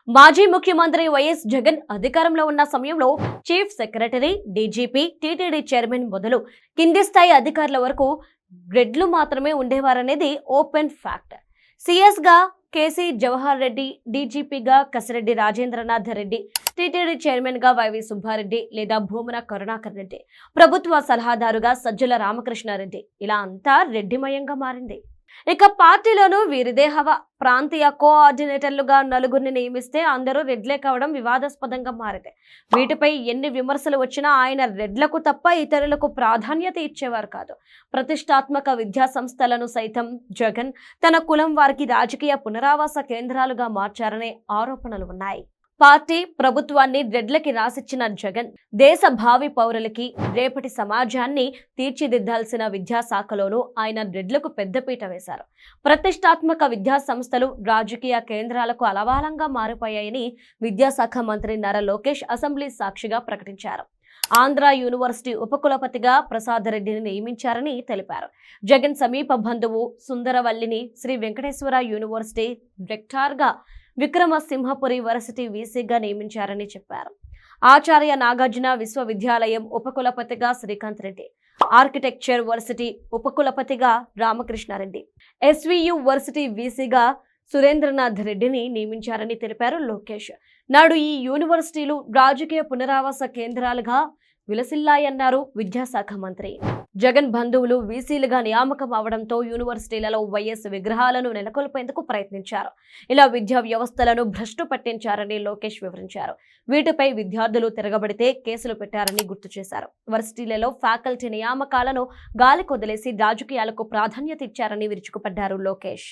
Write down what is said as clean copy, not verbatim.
మాజీ ముఖ్యమంత్రి వైఎస్ జగన్ అధికారంలో ఉన్న సమయంలో chief secretary, DGP, TTD chairman మొదలు కింది స్థాయి అధికారుల వరకు రెడ్లు మాత్రమే ఉండేవారనేది ఓపెన్ ఫ్యాక్ట్. సిఎస్ గా కేసీ జవహర్ రెడ్డి, డీజీపీగా కసిరెడ్డి రాజేంద్రనాథ్ రెడ్డి, టీటీడీ చైర్మన్ గా వైవి సుబ్బారెడ్డి లేదా భూమన కరుణాకర్ రెడ్డి, ప్రభుత్వ సలహాదారుగా సజ్జల రామకృష్ణారెడ్డి, ఇలా అంతా రెడ్డిమయంగా మారింది. ఇక పార్టీలోనూ వీరిదే హవా. ప్రాంతీయ కోఆర్డినేటర్లుగా నలుగురిని నియమిస్తే అందరూ రెడ్లే కావడం వివాదాస్పదంగా మారింది. వీటిపై ఎన్ని విమర్శలు వచ్చినా ఆయన రెడ్లకు తప్ప ఇతరులకు ప్రాధాన్యత ఇచ్చేవారు కాదు. ప్రతిష్టాత్మక విద్యా సంస్థలను సైతం జగన్ తన కులం వారికి రాజకీయ పునరావాస కేంద్రాలుగా మార్చారనే ఆరోపణలు ఉన్నాయి. పార్టీ ప్రభుత్వాన్ని రెడ్లకి రాసిచ్చిన జగన్ దేశ భావి పౌరులకి, రేపటి సమాజాన్ని తీర్చిదిద్దాల్సిన విద్యాశాఖలోనూ ఆయన రెడ్లకు పెద్దపీట వేశారు. ప్రతిష్టాత్మక విద్యా సంస్థలు రాజకీయ కేంద్రాలకు అలవాలంగా మారిపోయాయని విద్యాశాఖ మంత్రి నారా లోకేష్ అసెంబ్లీ సాక్షిగా ప్రకటించారు. ఆంధ్ర యూనివర్సిటీ ఉపకులపతిగా ప్రసాద్ రెడ్డిని నియమించారని తెలిపారు. జగన్ సమీప బంధువు సుందరవల్లిని శ్రీ వెంకటేశ్వర యూనివర్సిటీ రెక్టార్గా, విక్రమసింహపురి వర్సిటీ వీసీగా నియమించారని చెప్పారు. ఆచార్య నాగార్జున విశ్వవిద్యాలయం ఉపకులపతిగా శ్రీకాంత్ రెడ్డి, ఆర్కిటెక్చర్ వర్సిటీ ఉపకులపతిగా రామకృష్ణారెడ్డి, ఎస్వియు వర్సిటీ వీసీగా సురేంద్రనాథ్ రెడ్డిని నియమించారని తెలిపారు లోకేష్. నాడు ఈ యూనివర్సిటీలు రాజకీయ పునరావాస కేంద్రాలుగా విలసిల్లాయన్నారు విద్యాశాఖ మంత్రి. జగన్ బంధువులు వీసీలుగా నియామకం అవడంతో యూనివర్సిటీలలో వైఎస్ విగ్రహాలను నెలకొల్పేందుకు ప్రయత్నించారు. ఇలా విద్యా వ్యవస్థలను భ్రష్టు పట్టించారని లోకేష్ వివరించారు. వీటిపై విద్యార్థులు తిరగబడితే కేసులు పెట్టారని గుర్తు చేశారు. వర్సిటీలలో ఫ్యాకల్టీ నియామకాలను గాలికొదిలేసి రాజకీయాలకు ప్రాధాన్యత ఇచ్చారని విరుచుకుపడ్డారు లోకేష్.